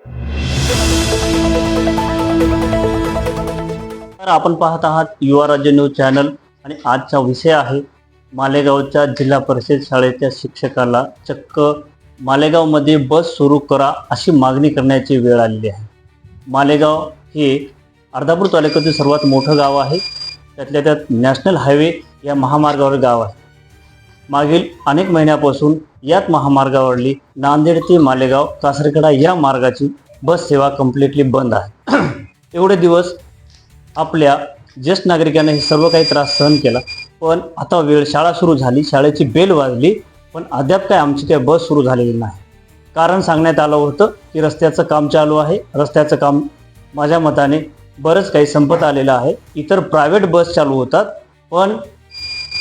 तर आपण पाहत आहात युवा राज्य न्यूज चॅनल आणि आजचा विषय आहे मालेगावच्या जिल्हा परिषद शाळेच्या शिक्षकाला चक्क मालेगावमध्ये बस सुरू करा अशी मागणी करण्याची वेळ आलेली आहे। मालेगाव हे अर्धापूर तालुक्यातील सर्वात मोठं गाव आहे। त्यातल्या त्यात नॅशनल हायवे या महामार्गावर गाव आहे। मागील अनेक महिन्यापासून याच महामार्गावरली नांदेड ते मालेगाव कासरखेडा या मार्गाची बस सेवा कंप्लीटली बंद आहे। एवढे दिवस आपल्या ज्येष्ठ नागरिकांना हे सर्व काही त्रास सहन केला, पण आता वेळ शाळा सुरू झाली, शाळेची बेल वाजली, पण अद्याप काय आमची काही बस सुरू झालेली नाही। कारण सांगण्यात आलं होतं की रस्त्याचं काम चालू आहे। रस्त्याचं काम माझ्या मताने बरंच काही संपत आलेलं आहे। इतर प्रायव्हेट बस चालू होतात, पण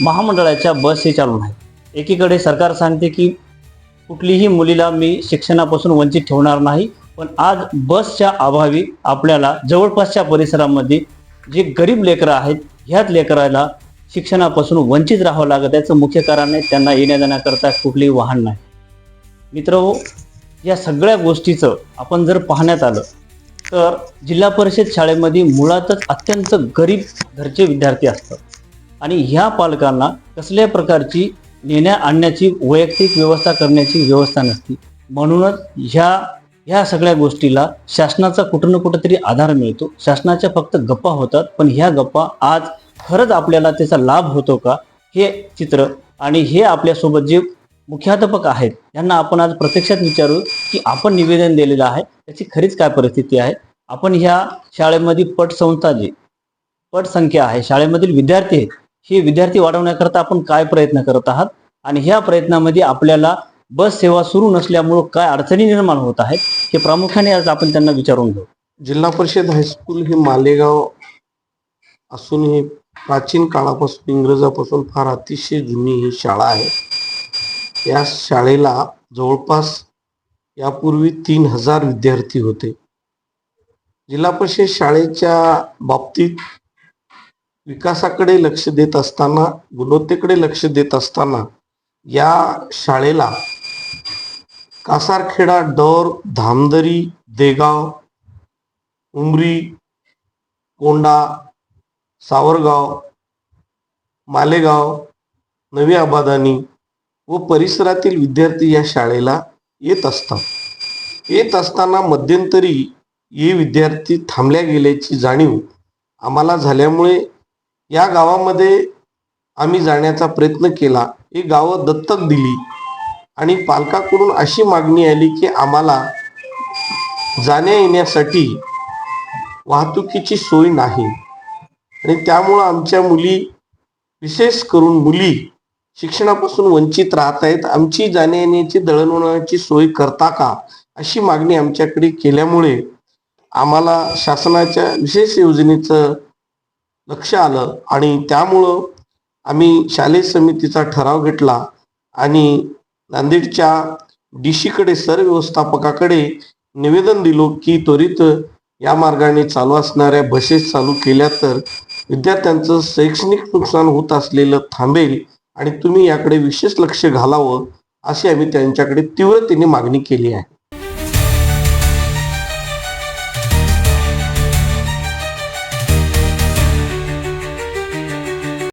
महामंडळाच्या बस हे चालू नाही। एकीकडे सरकार सांगते की कुठलीही मुलीला मी शिक्षणापासून वंचित ठेवणार नाही, पण आज बसच्या अभावी आपल्याला जवळपासच्या परिसरामध्ये जे गरीब लेकरं आहेत, ह्याच लेकराला शिक्षणापासून वंचित राहावं लागत। याचं मुख्य कारण आहे त्यांना येण्या जाण्याकरता कुठलीही वाहन नाही। मित्रहो, या सगळ्या गोष्टीचं आपण जर पाहण्यात आलं तर जिल्हा परिषद शाळेमध्ये मुळातच अत्यंत गरीब घरचे विद्यार्थी असतात आणि ह्या पालकांना कसल्या प्रकारची नेण्या आणण्याची वैयक्तिक व्यवस्था करण्याची व्यवस्था नसते। म्हणूनच ह्या सगळ्या गोष्टीला शासनाचा कुठं ना कुठंतरी आधार मिळतो। शासनाच्या फक्त गप्पा होतात, पण ह्या गप्पा आज खरंच आपल्याला त्याचा लाभ होतो का, हे चित्र आणि हे आपल्यासोबत जे मुख्याध्यापक आहेत यांना आपण आज प्रत्यक्षात विचारू की आपण निवेदन दिलेलं आहे त्याची खरीच काय परिस्थिती आहे। आपण ह्या शाळेमध्ये पटसंख्या आहे, शाळेमधील विद्यार्थी आहेत, हे विद्यार्थी वाढवण्याकरता आपण काय प्रयत्न करत आहात आणि ह्या प्रयत्नामध्ये आपल्याला बस सेवा सुरू नसल्यामुळे काय अडचणी निर्माण होत आहेत हे प्रामुख्याने आज आपण त्यांना विचारून घेऊ। जिल्हा परिषद हायस्कूल ही मालेगाव असून ही प्राचीन काळापासून इंग्रजापासून फार अतिशय जुनी ही शाळा आहे। या शाळेला जवळपास यापूर्वी 3000 विद्यार्थी होते। जिल्हा परिषद शाळेच्या बाबतीत विकासाकडे लक्ष देत असताना, गुणवत्तेकडे लक्ष देत असताना या शाळेला कासारखेडा, डोर, धामदरी, देगाव, उमरी, कोंडा, सावरगाव, मालेगाव, नवी आबादानी व परिसरातील विद्यार्थी या शाळेला येत असतात। येत असताना मध्यंतरी हे विद्यार्थी थांबल्या गेल्याची जाणीव आम्हाला झाल्यामुळे या गावामध्ये आम्ही जाण्याचा प्रयत्न केला। ही गावं दत्तक दिली आणि पालकाकडून अशी मागणी आली की आम्हाला जाण्या येण्यासाठी वाहतुकीची सोय नाही आणि त्यामुळं आमच्या मुली, विशेष करून मुली शिक्षणापासून वंचित राहत आहेत। आमची जाण्या येण्याची दळणवळणाची सोय करता का, अशी मागणी आमच्याकडे केल्यामुळे आम्हाला शासनाच्या विशेष योजनेचं लक्ष आलं आणि त्यामुळं आम्ही शालेय समितीचा ठराव घेतला आणि नांदेडच्या DC-कडे, सरव्यवस्थापकाकडे निवेदन दिलो की त्वरित या मार्गाने चालू असणाऱ्या बसेस चालू केल्या तर विद्यार्थ्यांचं शैक्षणिक नुकसान होत असलेलं थांबेल आणि तुम्ही याकडे विशेष लक्ष घालावं, अशी आम्ही त्यांच्याकडे तीव्रतेने मागणी केली आहे।